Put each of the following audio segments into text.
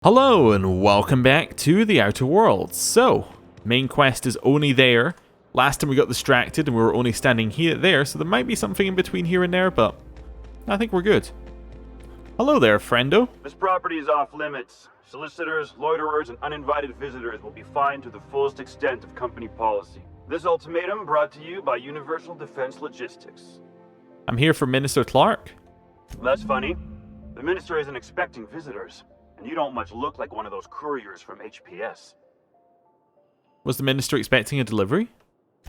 Hello and welcome back to the Outer Worlds. So, main quest is only there. Last time we got distracted and we were only standing there, so there might be something in between here and there, but I think we're good. Hello there, friendo. This property is off limits. Solicitors, loiterers, and uninvited visitors will be fined to the fullest extent of company policy. This ultimatum brought to you by Universal Defense Logistics. I'm here for Minister Clark. That's funny. The minister isn't expecting visitors. And you don't much look like one of those couriers from HPS. Was the minister expecting a delivery?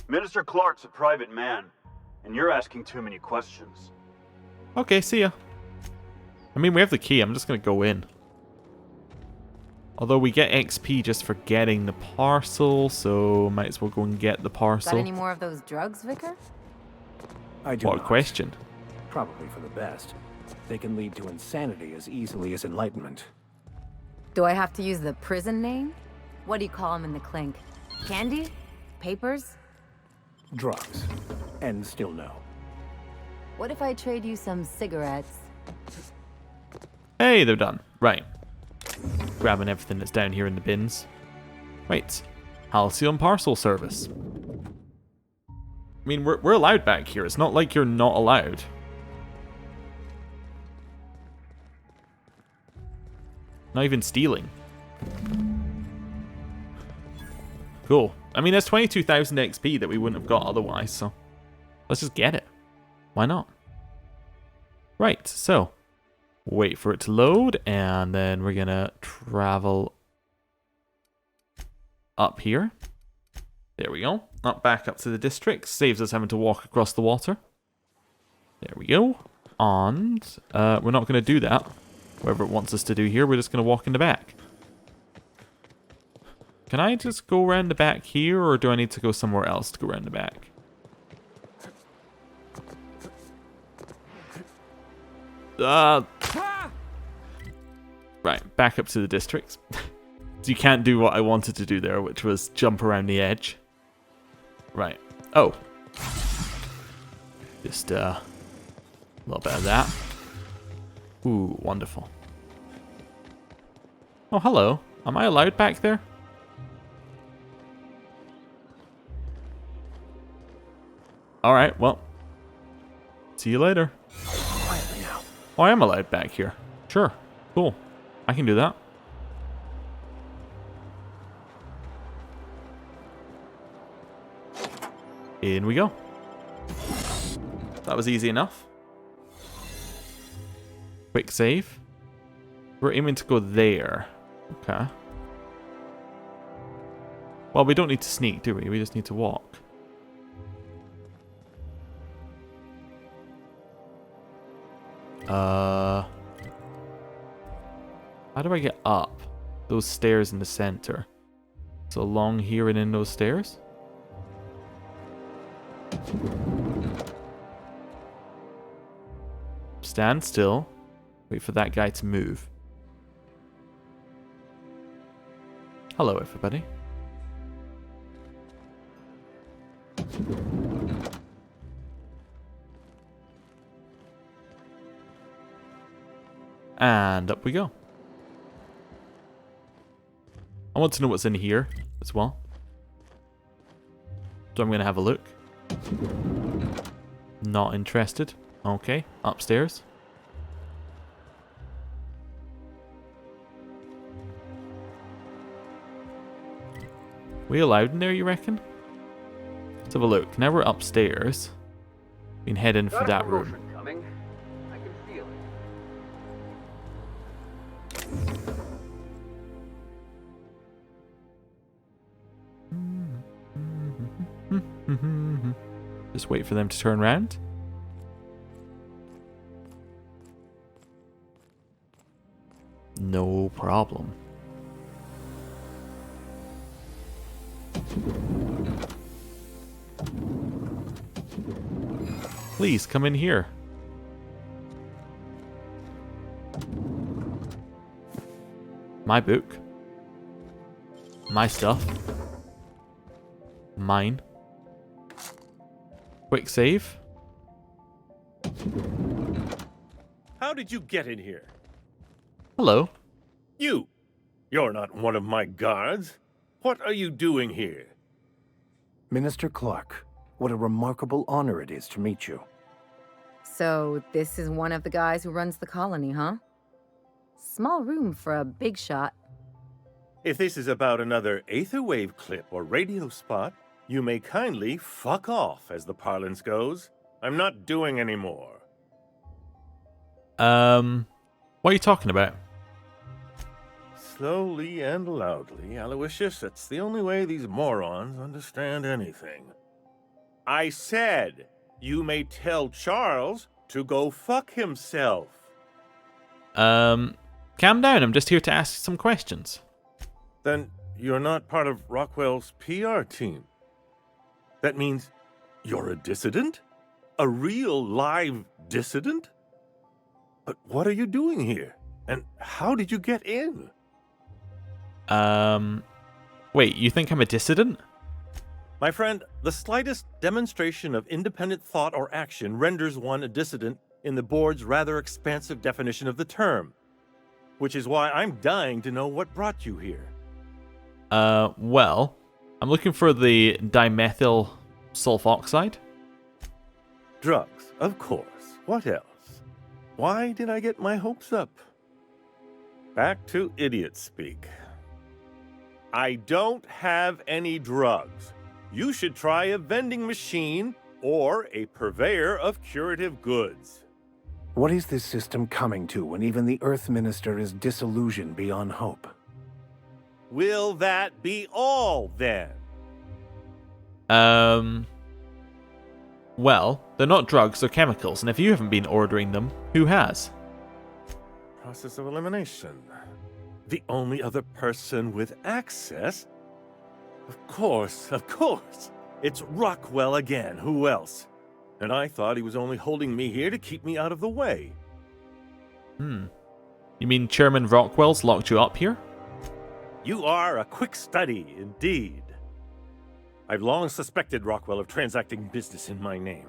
Minister Clark's a private man, and you're asking too many questions. Okay, see ya. I mean, we have the key. I'm just going to go in. Although we get XP just for getting the parcel, so might as well go and get the parcel. Got any more of those drugs, Vicar? I do What a not. question. Probably for the best. They can lead to insanity as easily as enlightenment. Do I have to use the prison name? What do you call them in the clink? Candy? Papers? Drugs. And still no. What if I trade you some cigarettes? Hey, they're done. Right. Grabbing everything that's down here in the bins. Wait. Halcyon parcel service. I mean, we're allowed back here. It's not like you're not allowed. Not even stealing. Cool. I mean, there's 22,000 XP that we wouldn't have got otherwise, so let's just get it. Why not? Right, so wait for it to load, and then we're gonna travel up here. There we go. Back up to the district. Saves us having to walk across the water. There we go. And we're not gonna do that. Whatever it wants us to do here, we're just going to walk in the back. Can I just go around the back here, or do I need to go somewhere else to go around the back? Right, back up to the districts. So you can't do what I wanted to do there, which was jump around the edge. Right. Oh. Just a little bit of that. Ooh, wonderful. Oh, hello. Am I allowed back there? Alright, well. See you later. Quietly now. Oh, I am allowed back here. Sure. Cool. I can do that. In we go. That was easy enough. Quick save. We're aiming to go there. Okay. Well, we don't need to sneak, do we? We just need to walk. How do I get up? Those stairs in the center. So along here and in those stairs? Stand still. Wait for that guy to move. Hello, everybody. And up we go. I want to know what's in here as well. So I'm going to have a look. Not interested. Okay, upstairs. We allowed in there, you reckon? Let's have a look. Now we're upstairs. We can head in for that room. Coming. I can feel it. Just wait for them to turn around. No problem. Please come in here. My book. My stuff. Mine. Quick save. How did you get in here? Hello. You! You're not one of my guards. What are you doing here? Minister Clark, what a remarkable honor it is to meet you. So, this is one of the guys who runs the colony, huh? Small room for a big shot. If this is about another Aetherwave clip or radio spot, you may kindly fuck off, as the parlance goes. I'm not doing any more. What are you talking about? Slowly and loudly, Aloysius, that's the only way these morons understand anything. I said, you may tell Charles to go fuck himself. Calm down, I'm just here to ask some questions. Then you're not part of Rockwell's PR team. That means you're a dissident? A real live dissident? But what are you doing here? And how did you get in? Wait, you think I'm a dissident? My friend, the slightest demonstration of independent thought or action renders one a dissident in the board's rather expansive definition of the term. Which is why I'm dying to know what brought you here. Well, I'm looking for the dimethyl sulfoxide. Drugs, of course. What else? Why did I get my hopes up? Back to idiot speak. I don't have any drugs. You should try a vending machine or a purveyor of curative goods. What is this system coming to when even the Earth Minister is disillusioned beyond hope? Will that be all, then? Well, they're not drugs, they're chemicals, and if you haven't been ordering them, who has? Process of elimination. The only other person with access? Of course. It's Rockwell again. Who else? And I thought he was only holding me here to keep me out of the way. You mean Chairman Rockwell's locked you up here? You are a quick study, indeed. I've long suspected Rockwell of transacting business in my name,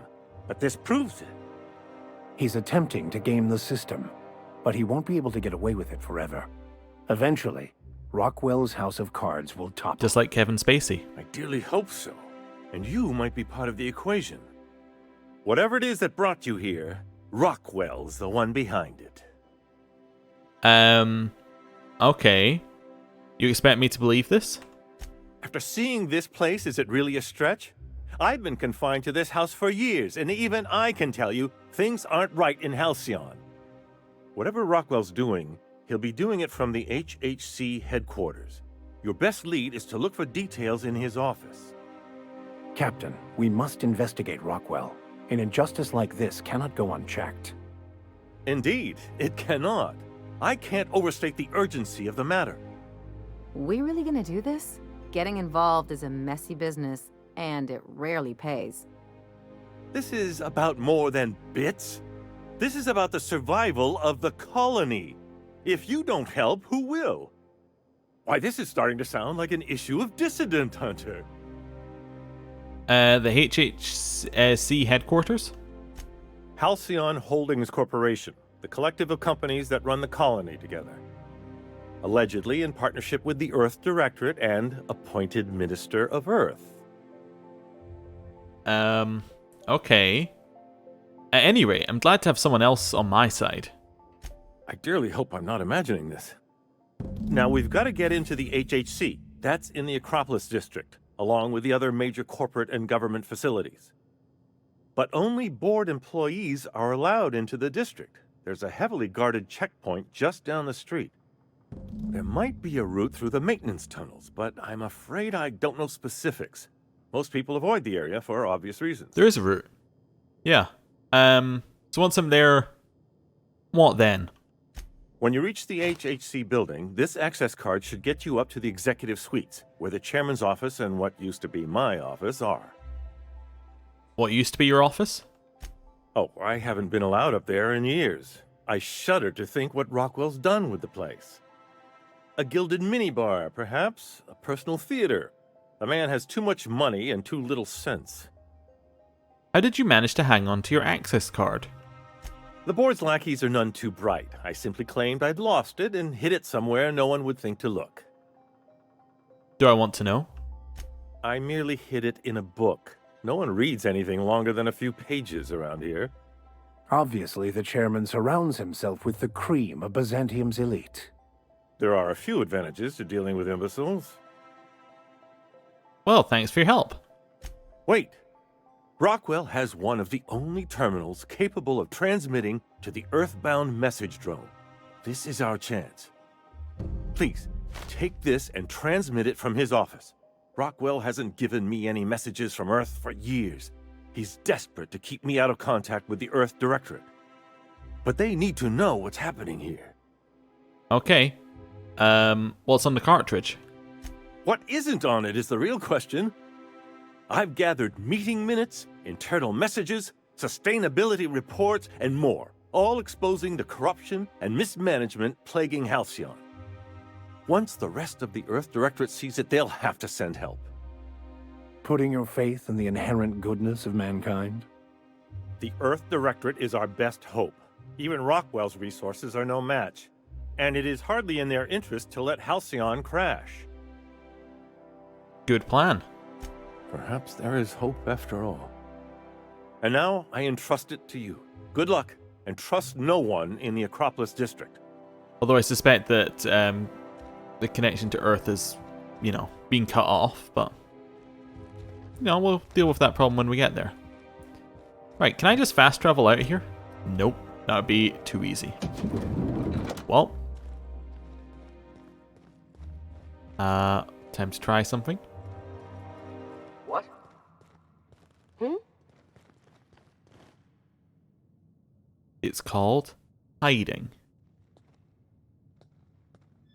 but this proves it. He's attempting to game the system, but he won't be able to get away with it forever. Eventually, Rockwell's house of cards will topple. Just like Kevin Spacey. I dearly hope so, and you might be part of the equation. Whatever it is that brought you here, Rockwell's the one behind it. Okay. You expect me to believe this? After seeing this place, is it really a stretch? I've been confined to this house for years, and even I can tell you, things aren't right in Halcyon. Whatever Rockwell's doing, he'll be doing it from the HHC headquarters. Your best lead is to look for details in his office. Captain, we must investigate Rockwell. An injustice like this cannot go unchecked. Indeed, it cannot. I can't overstate the urgency of the matter. We really gonna do this? Getting involved is a messy business, and it rarely pays. This is about more than bits. This is about the survival of the colony. If you don't help, who will? Why, this is starting to sound like an issue of Dissident Hunter. The HHC headquarters? Halcyon Holdings Corporation, the collective of companies that run the colony together. Allegedly in partnership with the Earth Directorate and appointed Minister of Earth. Okay. At any rate, I'm glad to have someone else on my side. I dearly hope I'm not imagining this. Now, we've got to get into the HHC. That's in the Acropolis District, along with the other major corporate and government facilities. But only board employees are allowed into the district. There's a heavily guarded checkpoint just down the street. There might be a route through the maintenance tunnels, but I'm afraid I don't know specifics. Most people avoid the area for obvious reasons. There is a route. Yeah. So once I'm there, what then? When you reach the HHC building, this access card should get you up to the executive suites, where the chairman's office and what used to be my office are. What used to be your office? Oh, I haven't been allowed up there in years. I shudder to think what Rockwell's done with the place. A gilded minibar, perhaps? A personal theater? The man has too much money and too little sense. How did you manage to hang on to your access card? The board's lackeys are none too bright. I simply claimed I'd lost it and hid it somewhere no one would think to look. Do I want to know? I merely hid it in a book. No one reads anything longer than a few pages around here. Obviously, the chairman surrounds himself with the cream of Byzantium's elite. There are a few advantages to dealing with imbeciles. Well, thanks for your help. Wait! Rockwell has one of the only terminals capable of transmitting to the Earthbound message drone. This is our chance. Please, take this and transmit it from his office. Rockwell hasn't given me any messages from Earth for years. He's desperate to keep me out of contact with the Earth Directorate. But they need to know what's happening here. Okay. What's on the cartridge? What isn't on it is the real question. I've gathered meeting minutes, internal messages, sustainability reports, and more, all exposing the corruption and mismanagement plaguing Halcyon. Once the rest of the Earth Directorate sees it, they'll have to send help. Putting your faith in the inherent goodness of mankind? The Earth Directorate is our best hope. Even Rockwell's resources are no match. And it is hardly in their interest to let Halcyon crash. Good plan. Perhaps there is hope after all. And now I entrust it to you. Good luck, and trust no one in the Acropolis District. Although I suspect that the connection to Earth is, being cut off, but we'll deal with that problem when we get there. Right, can I just fast travel out of here? Nope, that would be too easy. Well, time to try something. What? It's called hiding.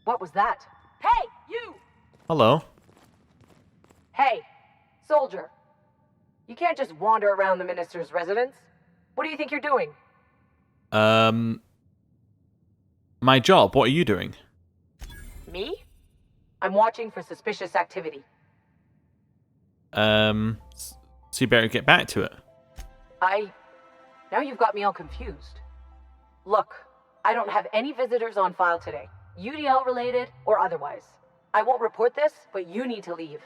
What was that? Hey, you! Hello. Hey, soldier. You can't just wander around the minister's residence. What do you think you're doing? My job, what are you doing? Me? I'm watching for suspicious activity. So you better get back to it. Now you've got me all confused. Look, I don't have any visitors on file today. UDL related or otherwise. I won't report this, but you need to leave.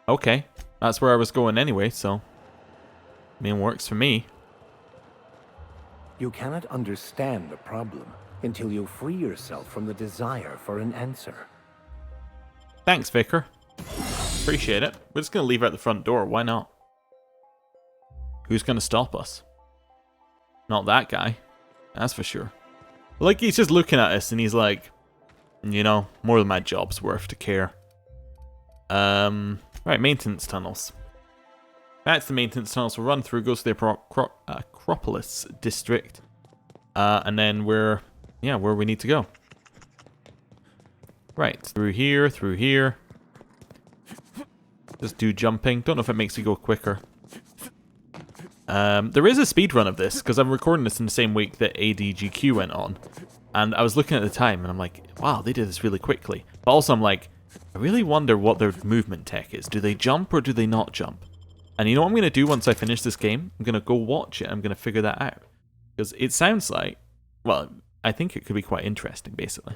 Okay, that's where I was going anyway, so works for me. You cannot understand the problem until you free yourself from the desire for an answer. Thanks, Vicar. Appreciate it. We're just gonna leave her at the front door, why not? Who's gonna stop us? Not that guy, that's for sure. Like, he's just looking at us and he's like, more than my job's worth to care. Right, maintenance tunnels. That's the maintenance tunnels we'll run through, goes to the Acropolis district. And then we're, where we need to go. Right, through here. Just do jumping. Don't know if it makes you go quicker. There is a speed run of this, because I'm recording this in the same week that ADGQ went on. And I was looking at the time, and I'm like, wow, they did this really quickly. But also I'm like, I really wonder what their movement tech is. Do they jump or do they not jump? And you know what I'm going to do once I finish this game? I'm going to go watch it, I'm going to figure that out. Because it sounds like, well, I think it could be quite interesting, basically.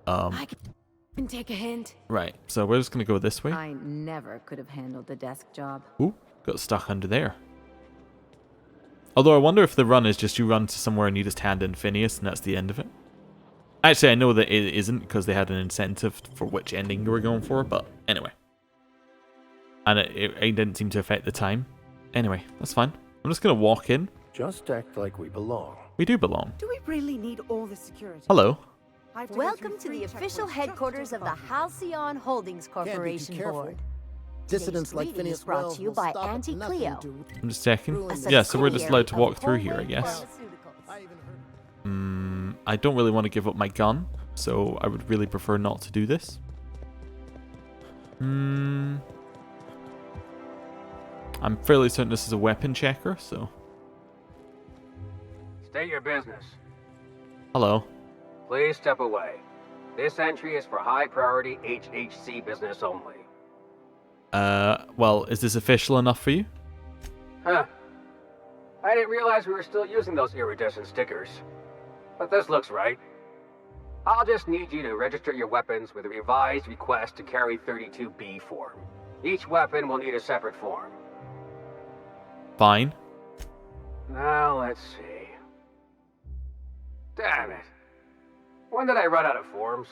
I can take a hint. Right, so we're just going to go this way. I never could have handled the desk job. Ooh, got stuck under there. Although I wonder if the run is just you run to somewhere and you just hand in Phineas and that's the end of it. Actually, I know that it isn't because they had an incentive for which ending you were going for, but anyway. And it didn't seem to affect the time. Anyway, that's fine. I'm just going to walk in. Just act like we belong. We do belong. Do we really need all the security? Hello. Welcome to the official headquarters of the Halcyon Holdings Corporation Board. Dissidents like Today's meeting Phineas is brought Wells to you will by stop at Auntie nothing Cleo. to I'm just checking. A Yeah, so we're just allowed to subsidiary walk through of here, I guess. Pharmaceuticals. I don't really want to give up my gun, so I would really prefer not to do this. I'm fairly certain this is a weapon checker, so... State your business. Hello. Please step away. This entry is for high-priority HHC business only. Well, is this official enough for you? Huh. I didn't realize we were still using those iridescent stickers. But this looks right. I'll just need you to register your weapons with a revised request to carry 32B form. Each weapon will need a separate form. Fine. Now, let's see. Damn it. When did I run out of forms?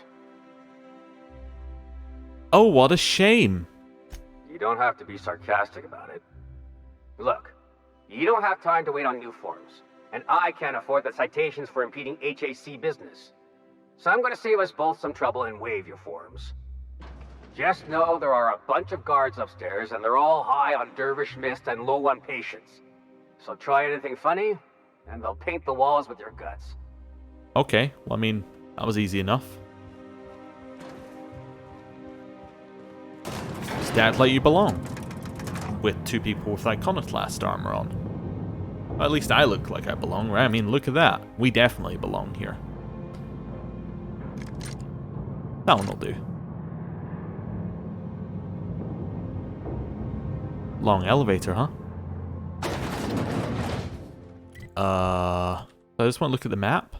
Oh, what a shame. You don't have to be sarcastic about it. Look, you don't have time to wait on new forms, and I can't afford the citations for impeding HAC business. So I'm going to save us both some trouble and waive your forms. Just know there are a bunch of guards upstairs, and they're all high on dervish mist and low on patience. So try anything funny, and they'll paint the walls with your guts. Okay, well, I mean, that was easy enough. Just act like you belong. With two people with iconoclast armor on. Well, at least I look like I belong, right? I mean, look at that. We definitely belong here. That one will do. Long elevator, huh? I just want to look at the map.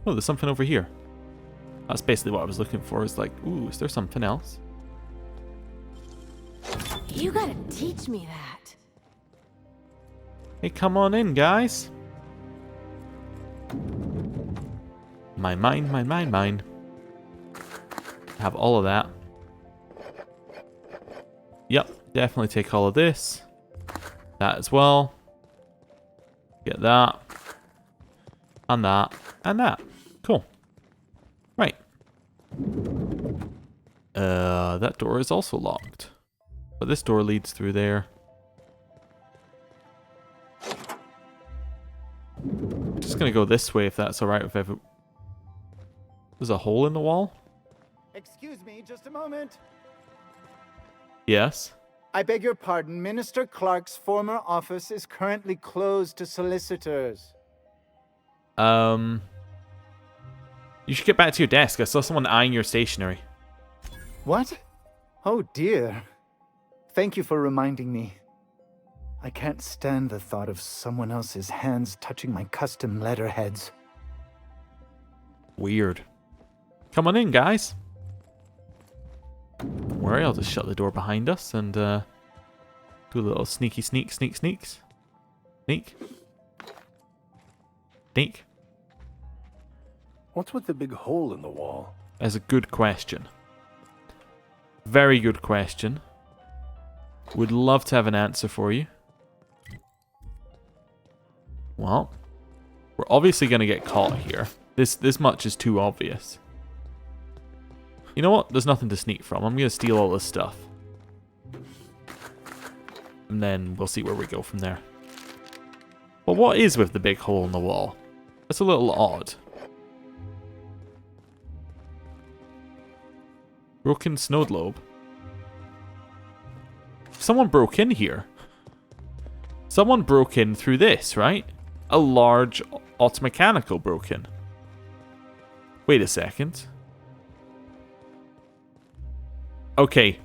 Oh, there's something over here. That's basically what I was looking for. Is like, ooh, is there something else? You gotta teach me that. Hey, come on in, guys. Mine, mine, mine, mine, mine. Have all of that. Yep, definitely take all of this. That as well. Get that. And that. And that. Cool. Right. That door is also locked. But this door leads through there. Just gonna go this way if that's alright with everyone. There's a hole in the wall? Excuse me, just a moment. Yes. I beg your pardon. Minister Clark's former office is currently closed to solicitors. You should get back to your desk. I saw someone eyeing your stationery. What? Oh dear. Thank you for reminding me. I can't stand the thought of someone else's hands touching my custom letterheads. Weird. Come on in, guys. Don't worry, I'll just shut the door behind us and do a little sneaky sneaks. Sneak. What's with the big hole in the wall? That's a good question. Very good question. Would love to have an answer for you. Well, we're obviously going to get caught here. This much is too obvious. You know what? There's nothing to sneak from. I'm going to steal all this stuff. And then we'll see where we go from there. But what is with the big hole in the wall? That's a little odd. Broken snow globe. Someone broke in here. Someone broke in through this, right? A large automechanical broke in. Wait a second. Okay.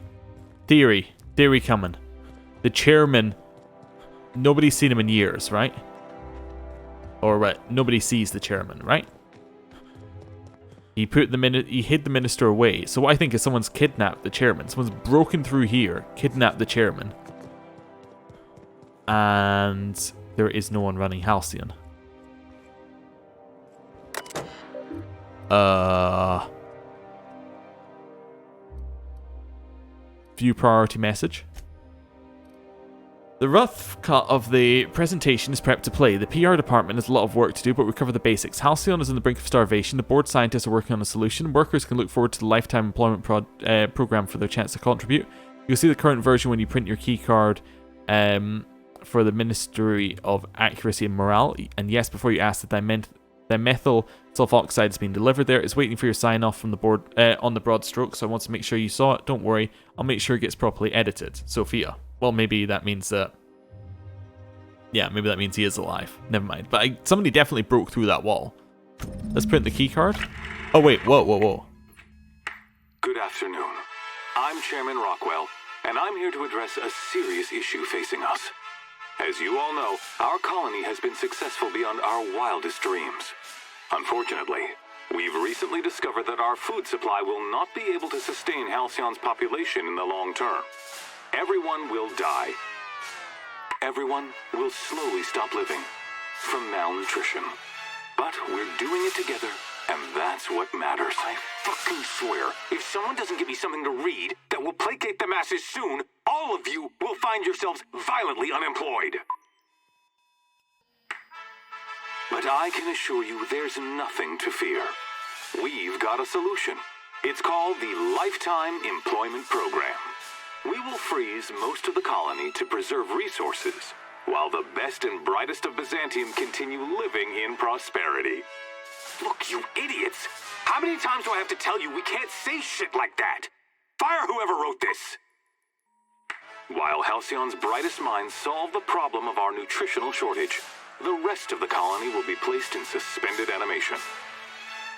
Theory coming. The chairman, nobody's seen him in years, right? Or what? Nobody sees the chairman, right? He hid the minister away. So what I think is someone's kidnapped the chairman. Someone's broken through here, kidnapped the chairman. And there is no one running Halcyon. View priority message. The rough cut of the presentation is prepped to play. The PR department has a lot of work to do, but we cover the basics. Halcyon is on the brink of starvation. The board scientists are working on a solution. Workers can look forward to the lifetime employment program for their chance to contribute. You'll see the current version when you print your key card for the Ministry of Accuracy and Morale. And yes, before you ask, the dimethyl sulfoxide has been delivered there. It's waiting for your sign off from the board on the broad stroke, so I want to make sure you saw it. Don't worry, I'll make sure it gets properly edited. Sophia. Well, maybe that means that... Yeah, maybe that means he is alive. Never mind. But somebody definitely broke through that wall. Let's print the key card. Oh, wait. Whoa. Good afternoon. I'm Chairman Rockwell, and I'm here to address a serious issue facing us. As you all know, our colony has been successful beyond our wildest dreams. Unfortunately, we've recently discovered that our food supply will not be able to sustain Halcyon's population in the long term. Everyone will die. Everyone will slowly stop living from malnutrition. But we're doing it together, and that's what matters. I fucking swear, if someone doesn't give me something to read that will placate the masses soon, all of you will find yourselves violently unemployed. But I can assure you there's nothing to fear. We've got a solution. It's called the Lifetime Employment Program. We will freeze most of the colony to preserve resources, while the best and brightest of Byzantium continue living in prosperity. Look, you idiots! How many times do I have to tell you we can't say shit like that? Fire whoever wrote this! While Halcyon's brightest minds solve the problem of our nutritional shortage, the rest of the colony will be placed in suspended animation.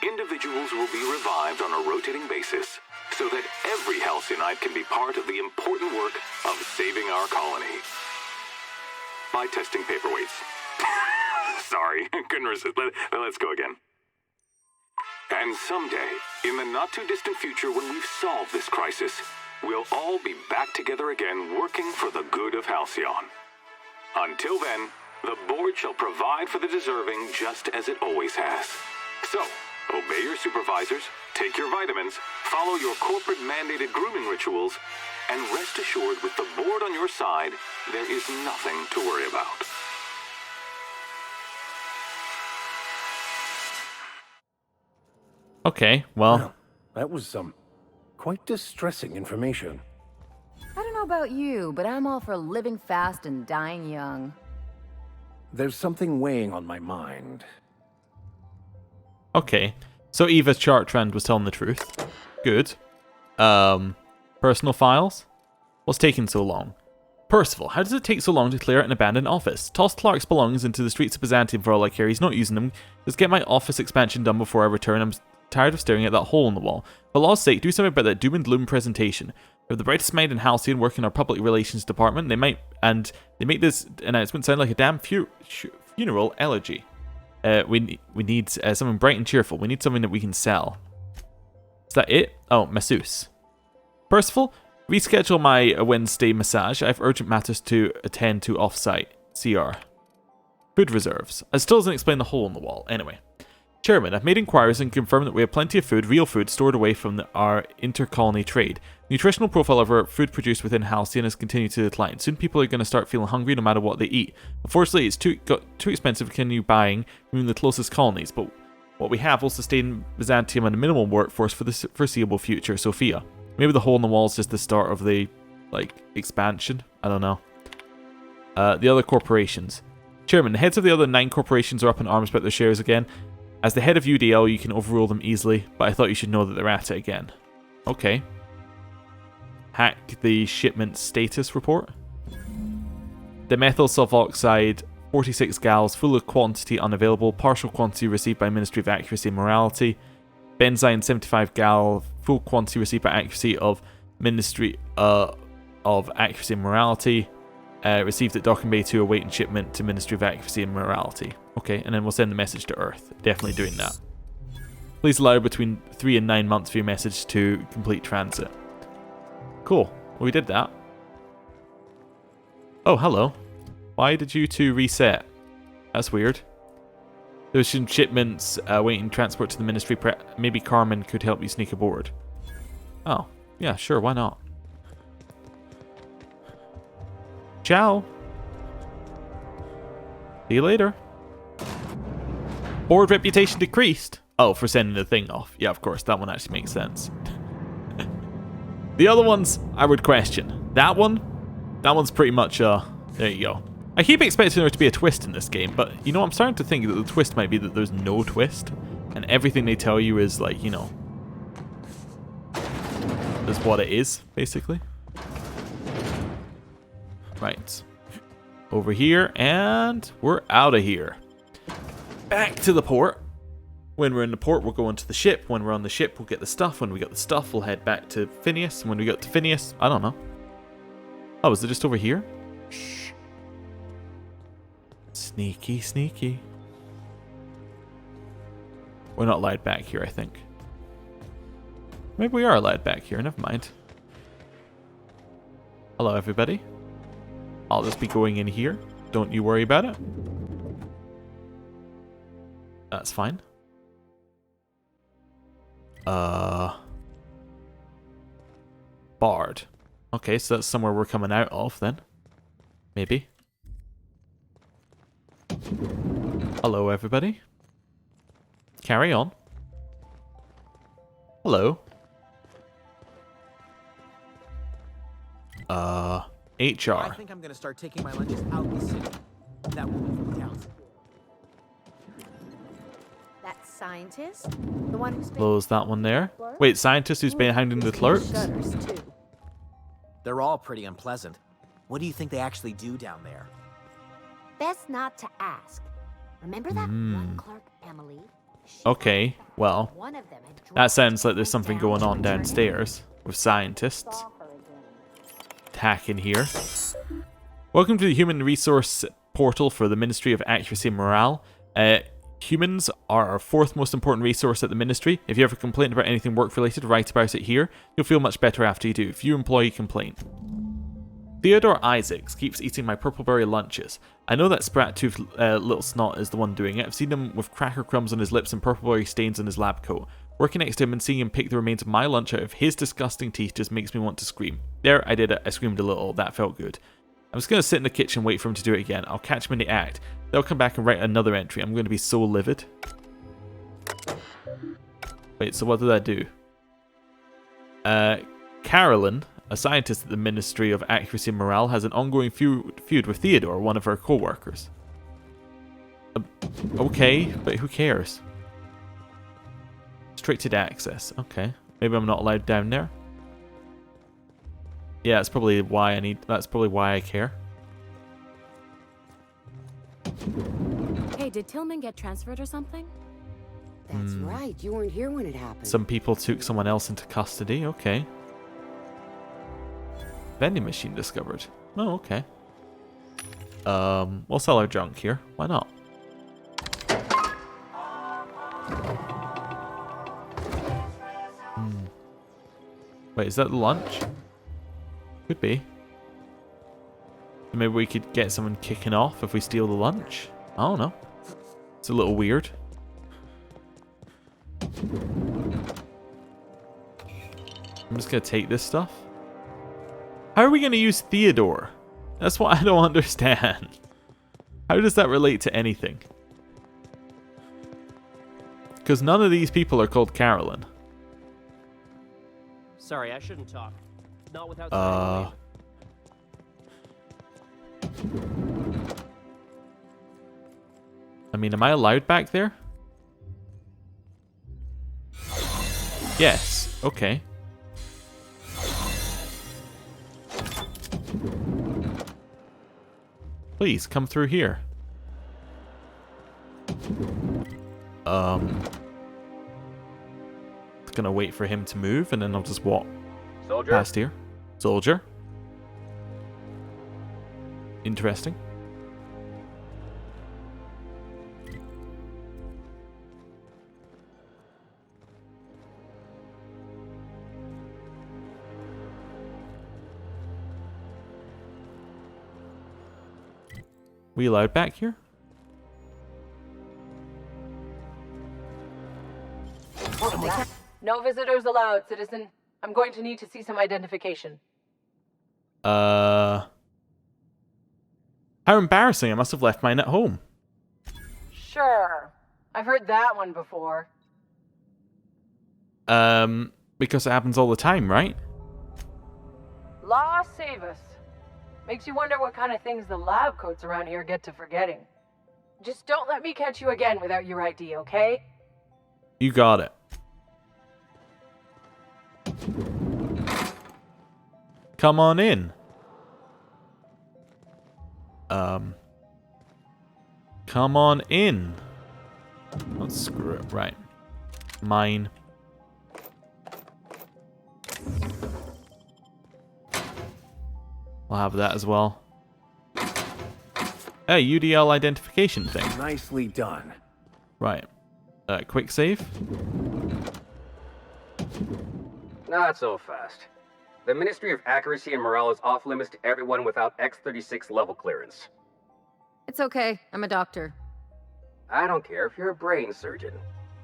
Individuals will be revived on a rotating basis, so that every Halcyonite can be part of the important work of saving our colony. By testing paperweights. Sorry, couldn't resist. Let's go again. And someday, in the not-too-distant future when we've solved this crisis, we'll all be back together again working for the good of Halcyon. Until then, the board shall provide for the deserving just as it always has. So, obey your supervisors, take your vitamins, follow your corporate-mandated grooming rituals, and rest assured with the board on your side, there is nothing to worry about. Okay, well, that was some quite distressing information. I don't know about you, but I'm all for living fast and dying young. There's something weighing on my mind. okay. So Eva's chart trend was telling the truth. Good. Personal files? What's taking so long? Percival, how does it take so long to clear out an abandoned office? Toss Clark's belongings into the streets of Byzantium for all I care. He's not using them. Just get my office expansion done before I return. I'm tired of staring at that hole in the wall. For law's sake, do something about that doom and gloom presentation. We have the brightest mind in Halcyon working in our public relations department. They make this announcement sound like a damn funeral elegy. We need something bright and cheerful. We need something that we can sell. Is that it? Oh, masseuse. Percival, reschedule my Wednesday massage. I have urgent matters to attend to off-site. CR. Food reserves. It still doesn't explain the hole in the wall. Anyway. Chairman, I've made inquiries and confirmed that we have plenty of food, real food, stored away from our inter-colony trade. The nutritional profile of our food produced within Halcyon has continued to decline. Soon people are going to start feeling hungry no matter what they eat. Unfortunately, it's too expensive to continue buying from the closest colonies, but what we have will sustain Byzantium and a minimal workforce for the foreseeable future. Sophia. Maybe the hole in the wall is just the start of the, expansion? I don't know. The other corporations. Chairman, the heads of the other 9 corporations are up in arms about their shares again. As the head of UDL, you can overrule them easily, but I thought you should know that they're at it again. Okay. Hack the shipment status report. Dimethyl sulfoxide, 46 gals, full quantity unavailable, partial quantity received by Ministry of Accuracy and Morality. Benzyne, 75 gal, full quantity received by Accuracy of Ministry of Accuracy and Morality. Received at Docking Bay 2, awaiting shipment to Ministry of Accuracy and Morality. Okay, and then we'll send the message to Earth. Definitely doing that. Please allow between 3 and 9 months for your message to complete transit. Cool. Well, we did that. Oh, hello. Why did you two reset? That's weird. There's some shipments waiting transport to the Ministry. Maybe Carmen could help you sneak aboard. Oh, yeah, sure, why not? Ciao. See you later. Board reputation decreased. Oh, for sending the thing off. Yeah, of course, that one actually makes sense. The other ones, I would question. That one's pretty much, there you go. I keep expecting there to be a twist in this game, but, you know, I'm starting to think that the twist might be that there's no twist, and everything they tell you is, like, you know, is what it is, basically. Right. Over here, and we're out of here. Back to the port. When we're in the port, we'll go into the ship. When we're on the ship, we'll get the stuff. When we get the stuff, we'll head back to Phineas. And when we get to Phineas, I don't know. Oh, is it just over here? Shh. Sneaky, sneaky. We're not allowed back here, I think. Maybe we are allowed back here, never mind. Hello, everybody. I'll just be going in here. Don't you worry about it. That's fine. Barred. Okay, so that's somewhere we're coming out of then. Maybe. Hello, everybody. Carry on. Hello. HR. I think I'm gonna start taking my lunches out in the city. That will be from town. That scientist? The one who's been... Close that one there. Wait, scientist who's been hounding the clerks? Shutters, too. They're all pretty unpleasant. What do you think they actually do down there? Best not to ask. Remember that one clerk, Emily? Okay, well, One of them had that sounds like there's something going on downstairs with scientists. Hack in here. Welcome to the Human Resource Portal for the Ministry of Accuracy and Morale. Humans are our fourth most important resource at the Ministry. If you ever complain about anything work-related, write about it here. You'll feel much better after you do. Few employee complaint. Theodore Isaacs keeps eating my purpleberry lunches. I know that sprat-toothed little snot is the one doing it. I've seen him with cracker crumbs on his lips and purpleberry stains on his lab coat. Working next to him and seeing him pick the remains of my lunch out of his disgusting teeth just makes me want to scream. There, I did it. I screamed a little. That felt good. I'm just going to sit in the kitchen and wait for him to do it again. I'll catch him in the act. They'll come back and write another entry. I'm going to be so livid. Wait, so what did I do? Carolyn, a scientist at the Ministry of Accuracy and Morale, has an ongoing feud with Theodore, one of her co-workers. Okay, but who cares? Restricted access. Okay. Maybe I'm not allowed down there. Yeah, that's probably why I care. Hey, did Tillman get transferred or something? That's right. You weren't here when it happened. Some people took someone else into custody. Okay. Vending machine discovered. Oh, okay. We'll sell our junk here. Why not? Wait, is that the lunch? Could be. Maybe we could get someone kicking off if we steal the lunch. I don't know. It's a little weird. I'm just going to take this stuff. How are we going to use Theodore? That's what I don't understand. How does that relate to anything? Because none of these people are called Carolyn. Sorry, I shouldn't talk. Not without I mean, am I allowed back there? Yes. Okay. Please, come through here. Gonna wait for him to move and then I'll just walk past here. Soldier. Interesting. We allowed back here? No visitors allowed, citizen. I'm going to need to see some identification. How embarrassing. I must have left mine at home. Sure. I've heard that one before. Because it happens all the time, right? Law save us. Makes you wonder what kind of things the lab coats around here get to forgetting. Just don't let me catch you again without your ID, okay? You got it. Come on in. Come on in. Let's screw it. Right. Mine. We'll have that as well. Hey, UDL identification thing. Nicely done. Right. Quick save. Not so fast. The Ministry of Accuracy and Morale is off limits to everyone without X-36 level clearance. It's okay. I'm a doctor. I don't care if you're a brain surgeon.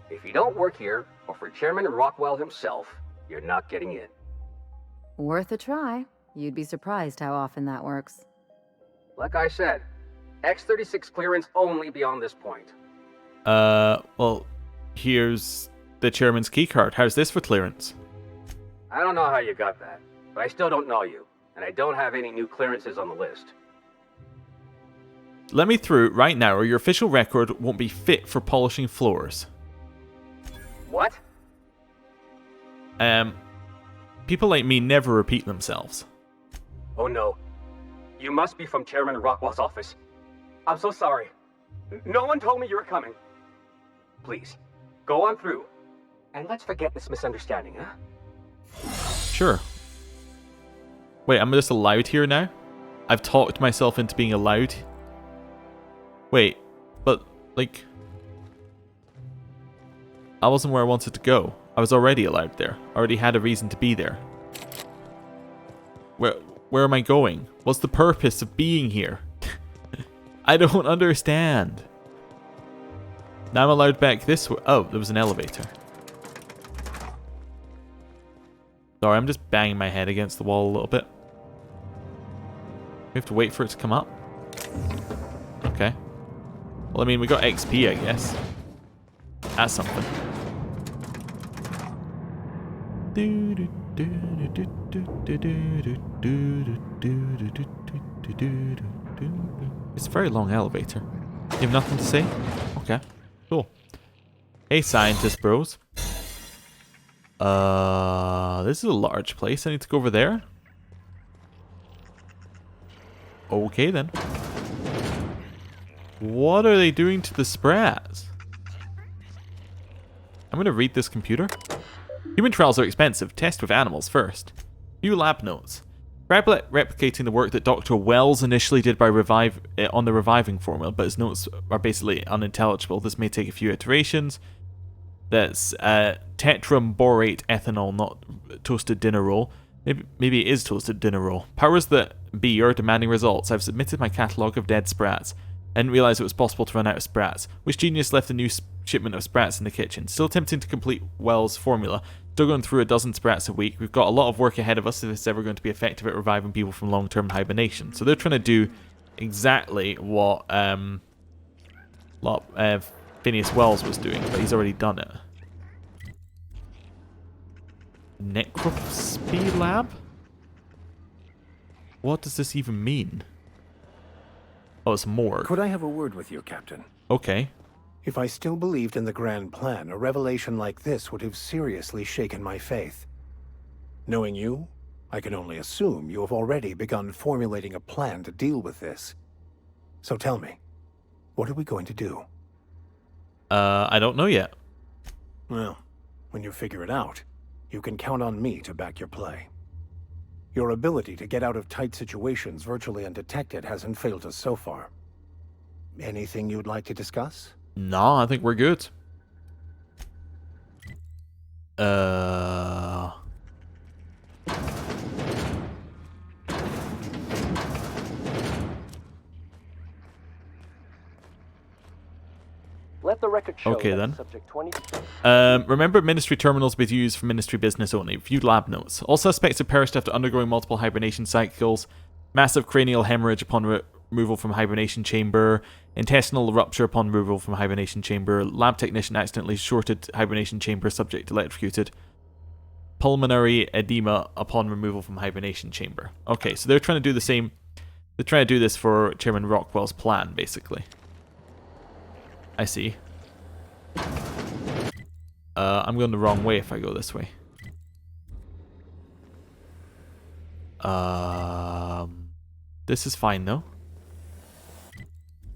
If you don't work here, or for Chairman Rockwell himself, you're not getting in. Worth a try. You'd be surprised how often that works. Like I said, X-36 clearance only beyond this point. Well, here's the chairman's keycard. How's this for clearance? I don't know how you got that, but I still don't know you, and I don't have any new clearances on the list. Let me through right now, or your official record won't be fit for polishing floors. What? People like me never repeat themselves. Oh no. You must be from Chairman Rockwell's office. I'm so sorry. No one told me you were coming. Please, go on through. And let's forget this misunderstanding, huh? Sure. Wait, I'm just allowed here now? I've talked myself into being allowed? Wait, but, like... I wasn't where I wanted to go. I was already allowed there. I already had a reason to be there. Where am I going? What's the purpose of being here? I don't understand. Now I'm allowed back this way. Oh, there was an elevator. Sorry, I'm just banging my head against the wall a little bit. We have to wait for it to come up. Okay. Well, I mean, we got XP, I guess. That's something. It's a very long elevator. You have nothing to say? Okay, cool. Hey, scientist bros. This is a large place. I need to go over there. Okay, then. What are they doing to the sprats? I'm gonna read this computer. Human trials are expensive. Test with animals first. Few lab notes. Replicating the work that Dr. Wells initially did by on the reviving formula, but his notes are basically unintelligible. This may take a few iterations. That's tetramborate ethanol, not toasted dinner roll. Maybe it is toasted dinner roll. Powers that be are demanding results. I've submitted my catalogue of dead sprats. I didn't realise it was possible to run out of sprats. Which genius left a new shipment of sprats in the kitchen? Still attempting to complete Wells' formula. Still going through a dozen sprats a week. We've got a lot of work ahead of us if it's ever going to be effective at reviving people from long-term hibernation. So they're trying to do exactly what Phineas Wells was doing, but he's already done it. Necropsy lab? What does this even mean? Oh, it's morgue. Could I have a word with you, Captain? Okay. If I still believed in the grand plan, a revelation like this would have seriously shaken my faith. Knowing you, I can only assume you have already begun formulating a plan to deal with this. So tell me, what are we going to do? I don't know yet. Well, when you figure it out, you can count on me to back your play. Your ability to get out of tight situations virtually undetected hasn't failed us so far. Anything you'd like to discuss? No, I think we're good. Let the record show okay, that then. Subject 20... Remember, Ministry terminals be used for Ministry business only. View lab notes. All suspects have perished after undergoing multiple hibernation cycles. Massive cranial hemorrhage upon removal from hibernation chamber. Intestinal rupture upon removal from hibernation chamber. Lab technician accidentally shorted hibernation chamber, subject electrocuted. Pulmonary edema upon removal from hibernation chamber. Okay, so they're trying to do the same. They're trying to do this for Chairman Rockwell's plan, basically. I see. I'm going the wrong way if I go this way. This is fine though.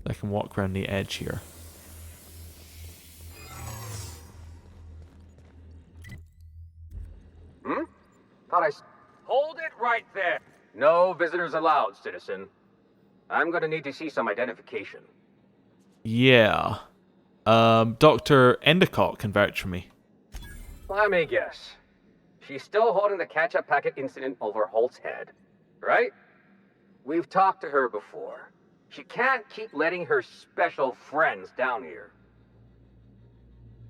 I can walk around the edge here. Thought I... Hold it right there! No visitors allowed, citizen. I'm gonna need to see some identification. Yeah. Dr. Endicott can vouch for me. Let me guess. She's still holding the catch-up packet incident over Holt's head, right? We've talked to her before. She can't keep letting her special friends down here.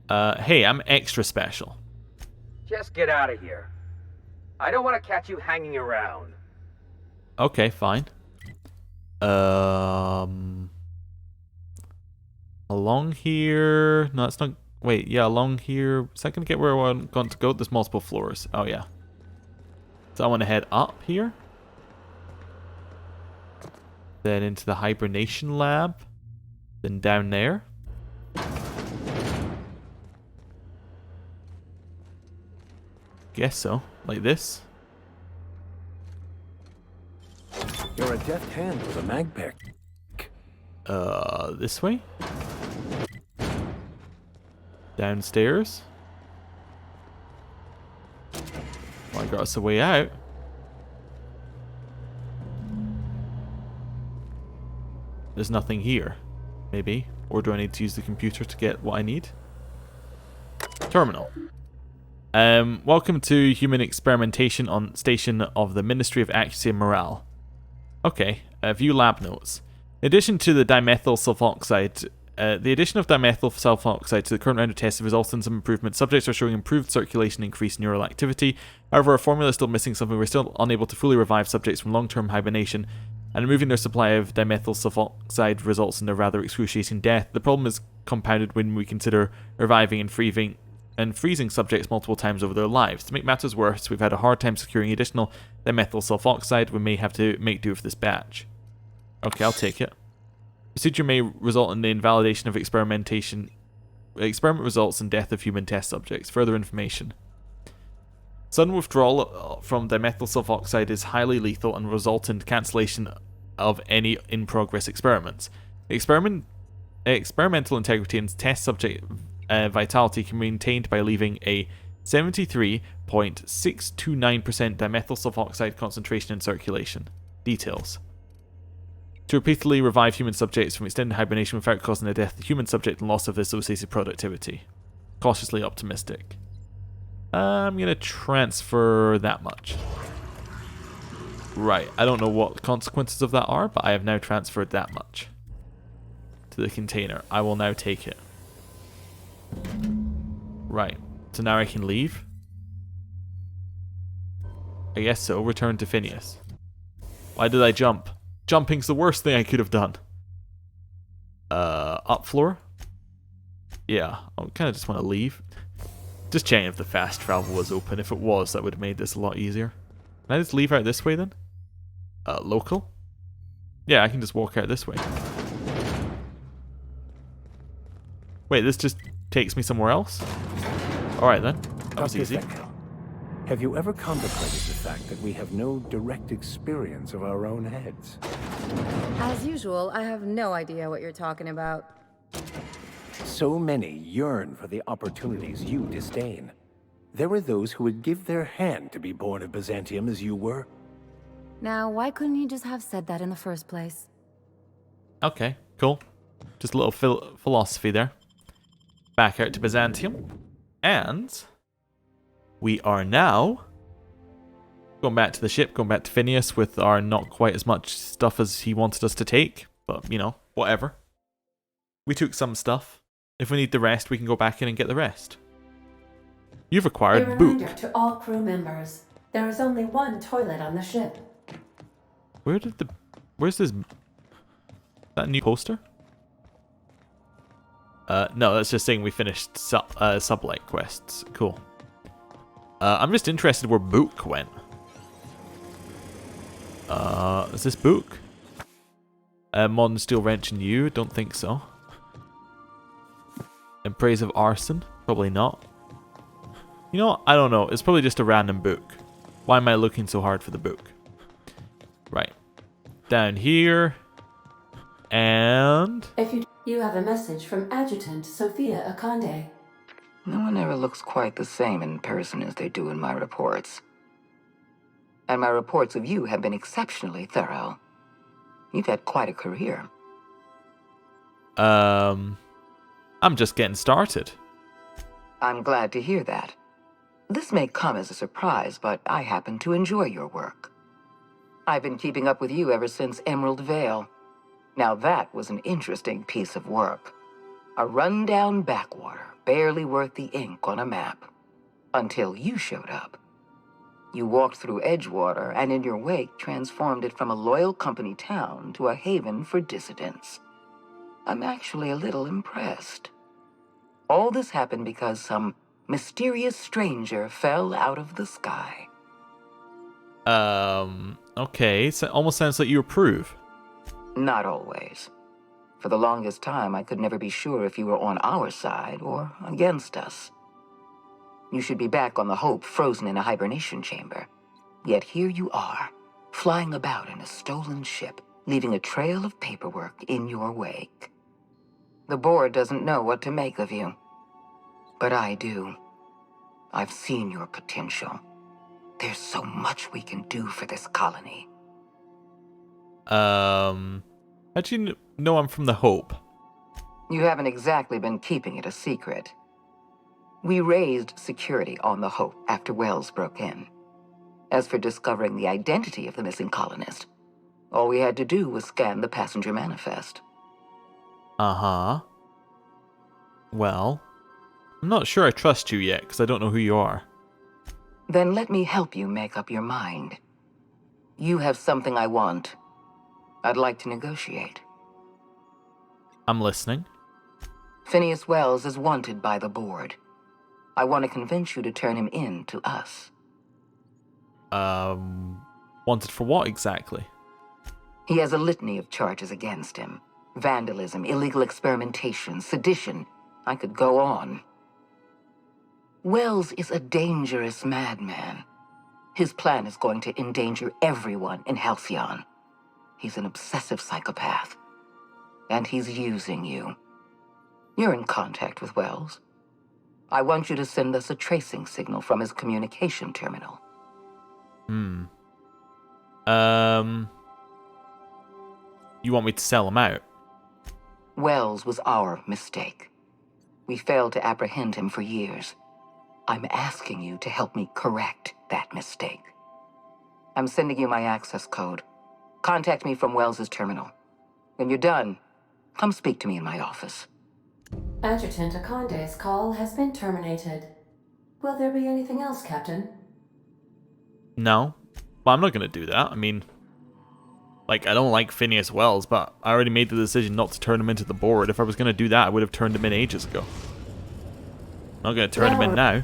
Hey, I'm extra special. Just get out of here. I don't want to catch you hanging around. Okay, fine. Along here... No, it's not... Wait, yeah, along here... Is that going to get where I want to go? There's multiple floors. Oh, yeah. So I want to head up here. Then into the hibernation lab. Then down there. Guess so. Like this. You're a deft hand with a mag pick. This way? Downstairs? Well, I got us a way out. There's nothing here. Maybe. Or do I need to use the computer to get what I need? Terminal. Welcome to human experimentation on station of the Ministry of Accuracy and Morale. Okay, view lab notes. In addition to the dimethyl sulfoxide, the addition of dimethyl sulfoxide to the current round of tests has resulted in some improvements. Subjects are showing improved circulation and increased neural activity. However, our formula is still missing something. We're still unable to fully revive subjects from long-term hibernation, and removing their supply of dimethyl sulfoxide results in their rather excruciating death. The problem is compounded when we consider reviving and freezing subjects multiple times over their lives. To make matters worse, we've had a hard time securing additional dimethyl sulfoxide. We may have to make do with this batch. Okay, I'll take it. Procedure may result in the invalidation of experiment results and death of human test subjects. Further information. Sudden withdrawal from dimethyl sulfoxide is highly lethal and result in cancellation of any in-progress experiments. Experimental integrity and test subject vitality can be maintained by leaving a 73.629% dimethyl sulfoxide concentration in circulation. Details. To repeatedly revive human subjects from extended hibernation without causing the death of the human subject and loss of the associated productivity. Cautiously optimistic. I'm going to transfer that much. Right, I don't know what the consequences of that are, but I have now transferred that much to the container. I will now take it. Right, so now I can leave? I guess so. Return to Phineas. Why did I jump? Jumping's the worst thing I could have done. Up floor? Yeah, I kind of just want to leave. Just checking if the fast travel was open. If it was, that would have made this a lot easier. Can I just leave out this way then? Local? Yeah, I can just walk out this way. Wait, this just takes me somewhere else? Alright then. That was easy. Have you ever contemplated the fact that we have no direct experience of our own heads? As usual, I have no idea what you're talking about. So many yearn for the opportunities you disdain. There are those who would give their hand to be born of Byzantium as you were. Now, why couldn't you just have said that in the first place? Okay, cool. Just a little philosophy there. Back out to Byzantium. And we are now going back to the ship, going back to Phineas with our not quite as much stuff as he wanted us to take. But, you know, whatever. We took some stuff. If we need the rest, we can go back in and get the rest. You've acquired A Book. reminder to all crew members, there is only one toilet on the ship. Where's this? That new poster? No, that's just saying we finished sublight quests. Cool. I'm just interested where Book went. Is this Book? Modern Steel Wrench and You? Don't think so. In Praise of Arson? Probably not. You know what? I don't know. It's probably just a random book. Why am I looking so hard for the book? Right. Down here. And... If you have a message from Adjutant Sophia Akande. No one ever looks quite the same in person as they do in my reports. And my reports of you have been exceptionally thorough. You've had quite a career. I'm just getting started. I'm glad to hear that. This may come as a surprise, but I happen to enjoy your work. I've been keeping up with you ever since Emerald Vale. Now that was an interesting piece of work. A rundown backwater, barely worth the ink on a map. Until you showed up. You walked through Edgewater and in your wake transformed it from a loyal company town to a haven for dissidents. I'm actually a little impressed. All this happened because some mysterious stranger fell out of the sky. Okay, so it almost sounds like you approve. Not always. For the longest time, I could never be sure if you were on our side or against us. You should be back on the Hope, frozen in a hibernation chamber. Yet here you are, flying about in a stolen ship, leaving a trail of paperwork in your wake. The board doesn't know what to make of you. But I do. I've seen your potential. There's so much we can do for this colony. How do you know I'm from the Hope? You haven't exactly been keeping it a secret. We raised security on the Hope after Wells broke in. As for discovering the identity of the missing colonist, all we had to do was scan the passenger manifest. Uh-huh. Well, I'm not sure I trust you yet, because I don't know who you are. Then let me help you make up your mind. You have something I want. I'd like to negotiate. I'm listening. Phineas Wells is wanted by the board. I want to convince you to turn him in to us. Wanted for what exactly? He has a litany of charges against him. Vandalism, illegal experimentation, sedition. I could go on. Wells is a dangerous madman. His plan is going to endanger everyone in Halcyon. He's an obsessive psychopath. And he's using you. You're in contact with Wells. I want you to send us a tracing signal from his communication terminal. You want me to sell him out? Wells was our mistake. We failed to apprehend him for years. I'm asking you to help me correct that mistake. I'm sending you my access code. Contact me from Wells's terminal. When you're done, come speak to me in my office. Adjutant Akonde's call has been terminated. Will there be anything else, Captain? No. Well, I'm not going to do that. I mean, like, I don't like Phineas Wells, but I already made the decision not to turn him into the board. If I was going to do that, I would have turned him in ages ago. I'm not going to turn him in now.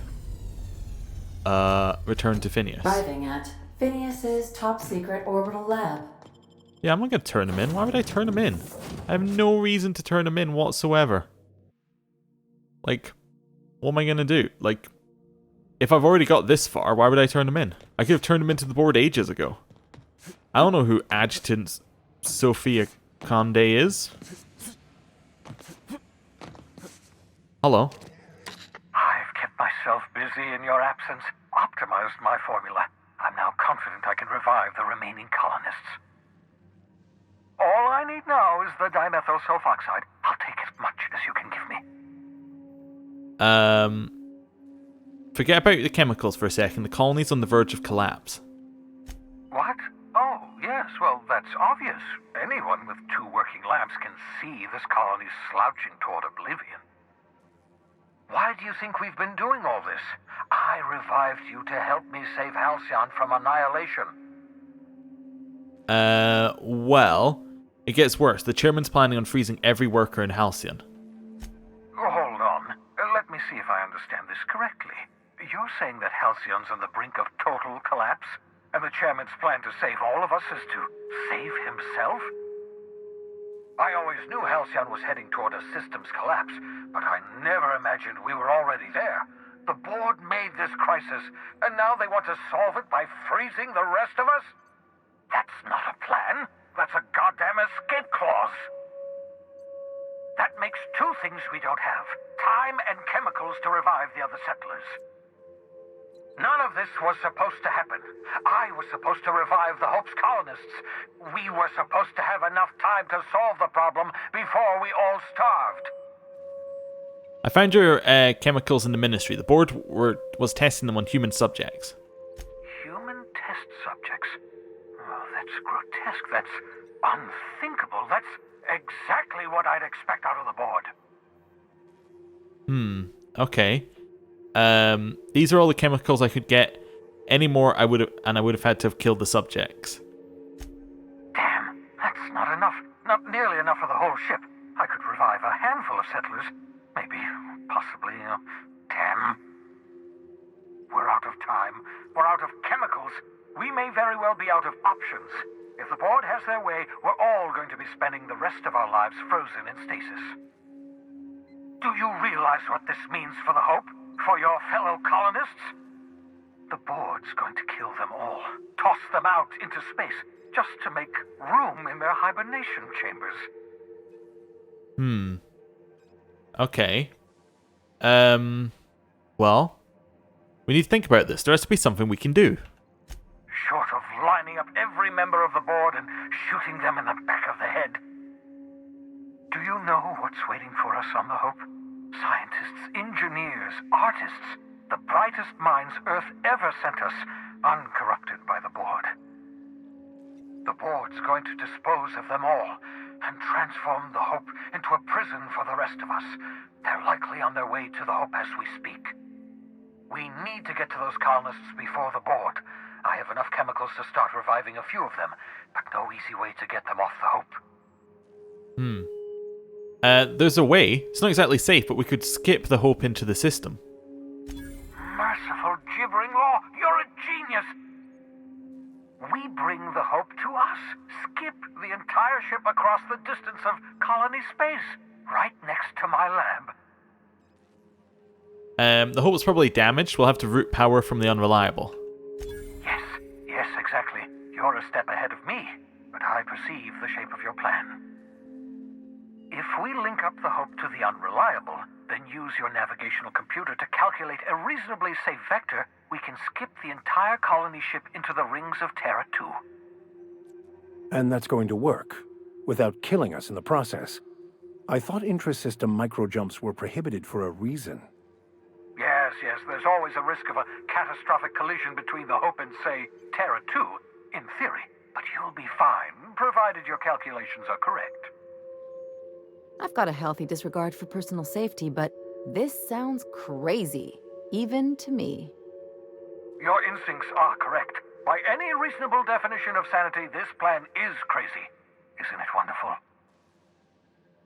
Return to Phineas. Arriving at Phineas's top secret orbital lab. Yeah, I'm not going to turn him in. Why would I turn him in? I have no reason to turn him in whatsoever. Like, what am I going to do? Like, if I've already got this far, why would I turn him in? I could have turned him into the board ages ago. I don't know who Adjutant Sophia Conde is. Hello. I've kept myself busy in your absence, optimized my formula. I'm now confident I can revive the remaining colonists. All I need now is the dimethyl sulfoxide. I'll take as much as you can give me. Forget about the chemicals for a second. The colony's on the verge of collapse. What? Oh, yes, well, that's obvious. Anyone with 2 working labs can see this colony's slouching toward oblivion. Why do you think we've been doing all this? I revived you to help me save Halcyon from annihilation. Well, it gets worse. The chairman's planning on freezing every worker in Halcyon. Hold on. Let me see if I understand this correctly. You're saying that Halcyon's on the brink of total collapse, and the chairman's plan to save all of us is to save himself? I always knew Halcyon was heading toward a systems collapse, but I never imagined we were already there. The board made this crisis, and now they want to solve it by freezing the rest of us? That's not a plan. That's a goddamn escape clause. That makes 2 things we don't have. Time and chemicals to revive the other settlers. None of this was supposed to happen. I was supposed to revive the Hope's colonists. We were supposed to have enough time to solve the problem before we all starved. I found your chemicals in the Ministry. The board was testing them on human subjects. Human test subjects? Oh, that's grotesque. That's unthinkable. That's exactly what I'd expect out of the board. Okay. These are all the chemicals I could get. Any more, I would have had to have killed the subjects. Damn, that's not enough. Not nearly enough for the whole ship. I could revive a handful of settlers. Maybe, possibly, damn. We're out of time. We're out of chemicals. We may very well be out of options. If the board has their way, we're all going to be spending the rest of our lives frozen in stasis. Do you realize what this means for the Hope? For your fellow colonists? The board's going to kill them all. Toss them out into space, just to make room in their hibernation chambers. Okay. Well, we need to think about this. There has to be something we can do. Short of lining up every member of the board and shooting them in the back of the head. Do you know what's waiting for us on the Hope? Scientists, engineers, artists, the brightest minds Earth ever sent us, uncorrupted by the board. The board's going to dispose of them all and transform the Hope into a prison for the rest of us. They're likely on their way to the Hope as we speak. We need to get to those colonists before the board. I have enough chemicals to start reviving a few of them, but no easy way to get them off the Hope. There's a way. It's not exactly safe, but we could skip the Hope into the system. Merciful gibbering law, you're a genius! We bring the Hope to us. Skip the entire ship across the distance of colony space, right next to my lab. The Hope's probably damaged. We'll have to route power from the Unreliable. Yes, exactly. You're a step ahead of me, but I perceive the shape of your plan. If we link up the Hope to the Unreliable, then use your navigational computer to calculate a reasonably safe vector, we can skip the entire colony ship into the rings of Terra 2. And that's going to work, without killing us in the process. I thought intra-system microjumps were prohibited for a reason. Yes, there's always a risk of a catastrophic collision between the Hope and, say, Terra 2, in theory. But you'll be fine, provided your calculations are correct. I've got a healthy disregard for personal safety, but this sounds crazy, even to me. Your instincts are correct. By any reasonable definition of sanity, this plan is crazy. Isn't it wonderful?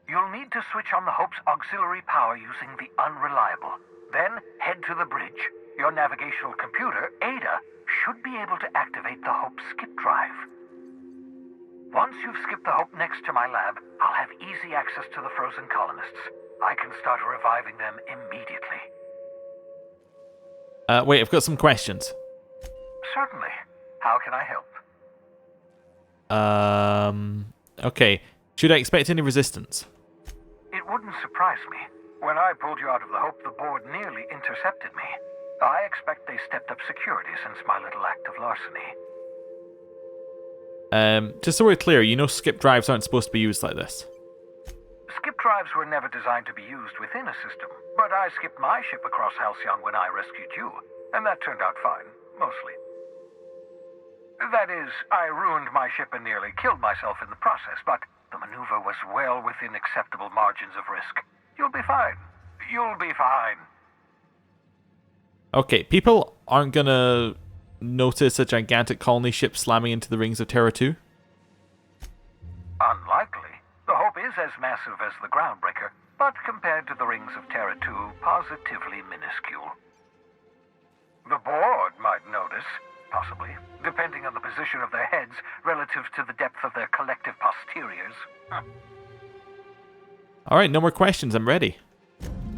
You'll need to switch on the Hope's auxiliary power using the Unreliable. Then head to the bridge. Your navigational computer, Ada, should be able to activate the Hope's skip drive. Once you've skipped the Hope next to my lab, I'll have easy access to the frozen colonists. I can start reviving them immediately. Wait, I've got some questions. Certainly. How can I help? Okay. Should I expect any resistance? It wouldn't surprise me. When I pulled you out of the Hope, the board nearly intercepted me. I expect they stepped up security since my little act of larceny. Just so we're clear, you know skip drives aren't supposed to be used like this. Skip drives were never designed to be used within a system, but I skipped my ship across Halcyon when I rescued you, and that turned out fine, mostly. That is, I ruined my ship and nearly killed myself in the process, but the maneuver was well within acceptable margins of risk. You'll be fine. You'll be fine. Okay, people aren't gonna notice a gigantic colony ship slamming into the rings of Terra 2? Unlikely. The Hope is as massive as the Groundbreaker, but compared to the rings of Terra 2, positively minuscule. The board might notice, possibly, depending on the position of their heads relative to the depth of their collective posteriors. Alright, no more questions, I'm ready.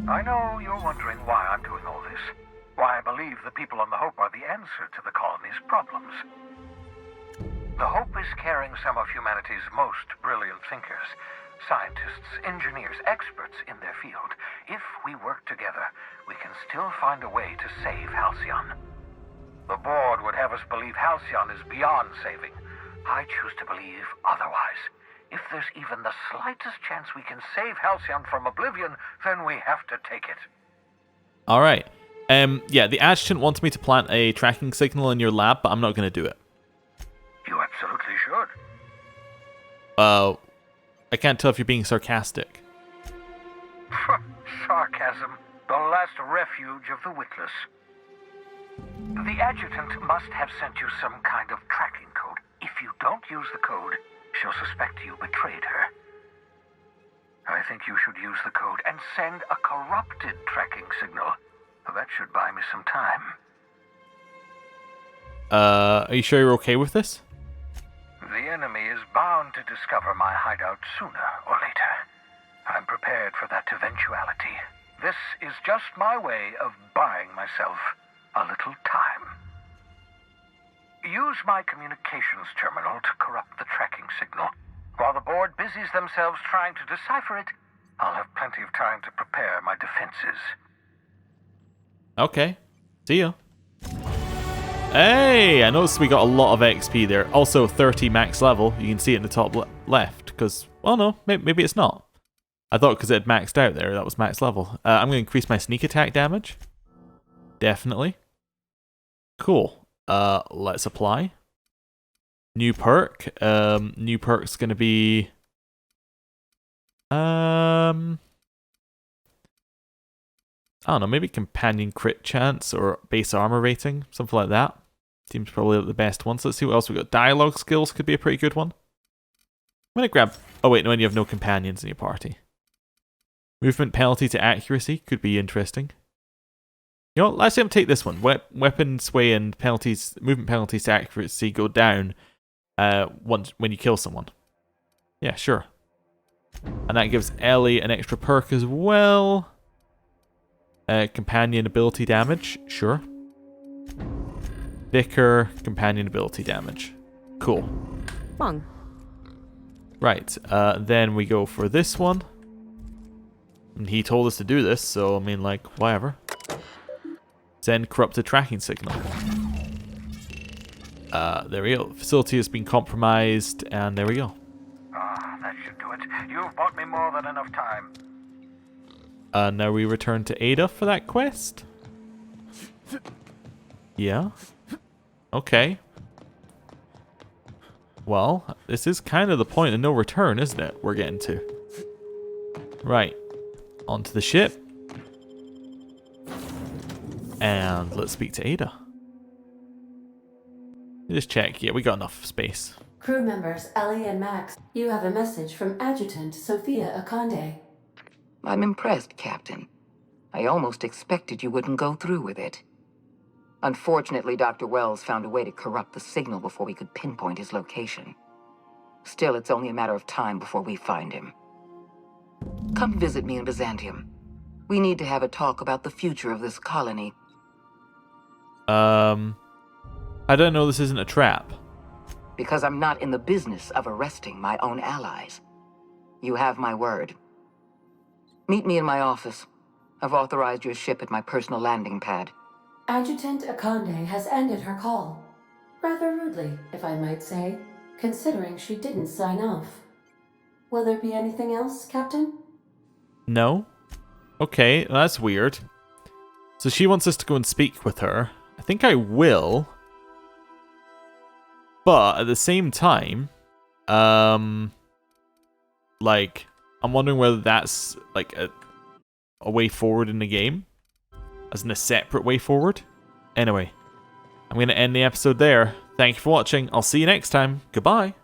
I know you're wondering why I'm doing all this. Why I believe the people on the Hope are the answer to the colony's problems. The Hope is carrying some of humanity's most brilliant thinkers, scientists, engineers, experts in their field. If we work together, we can still find a way to save Halcyon. The board would have us believe Halcyon is beyond saving. I choose to believe otherwise. If there's even the slightest chance we can save Halcyon from oblivion, then we have to take it. All right. Yeah, the adjutant wants me to plant a tracking signal in your lab, but I'm not going to do it. You absolutely should. I can't tell if you're being sarcastic. Sarcasm, the last refuge of the witless. The adjutant must have sent you some kind of tracking code. If you don't use the code, she'll suspect you betrayed her. I think you should use the code and send a corrupted tracking signal. That should buy me some time. Are you sure you're okay with this? The enemy is bound to discover my hideout sooner or later. I'm prepared for that eventuality. This is just my way of buying myself a little time. Use my communications terminal to corrupt the tracking signal. While the board busies themselves trying to decipher it, I'll have plenty of time to prepare my defenses. Okay. See ya. Hey, I noticed we got a lot of XP there. Also 30 max level. You can see it in the top left. Because, well, no, maybe it's not. I thought because it had maxed out there, that was max level. I'm going to increase my sneak attack damage. Definitely. Cool. Let's apply. New perk. New perk's going to be... I don't know, maybe companion crit chance or base armor rating, something like that. Seems probably the best one. So let's see what else we got. Dialogue skills could be a pretty good one. I'm going to grab... Oh wait, no, when you have no companions in your party. Movement penalty to accuracy could be interesting. You know what, let's take this one. Weapon sway and penalties, movement penalties to accuracy go down when you kill someone. Yeah, sure. And that gives Ellie an extra perk as well. Companion ability damage, sure. Vicar, companion ability damage. Cool. Bung. Right, then we go for this one. And he told us to do this, so I mean, like, whatever. Send corrupted tracking signal. There we go. Facility has been compromised, and there we go. That should do it. You've bought me more than enough time. Now we return to Ada for that quest? Yeah. Okay. Well, this is kind of the point of no return, isn't it? We're getting to. Right. Onto the ship. And let's speak to Ada. Just check. Yeah, we got enough space. Crew members Ellie and Max, you have a message from Adjutant Sophia Akande. I'm impressed, Captain. I almost expected you wouldn't go through with it. Unfortunately, Dr. Wells found a way to corrupt the signal before we could pinpoint his location. Still, it's only a matter of time before we find him. Come visit me in Byzantium. We need to have a talk about the future of this colony. I don't know, this isn't a trap. Because I'm not in the business of arresting my own allies. You have my word. Meet me in my office. I've authorized your ship at my personal landing pad. Adjutant Akande has ended her call. Rather rudely, if I might say, considering she didn't sign off. Will there be anything else, Captain? No? Okay, that's weird. So she wants us to go and speak with her. I think I will. But at the same time, like, I'm wondering whether that's like a way forward in the game, as in a separate way forward. Anyway, I'm going to end the episode there. Thank you for watching. I'll see you next time. Goodbye.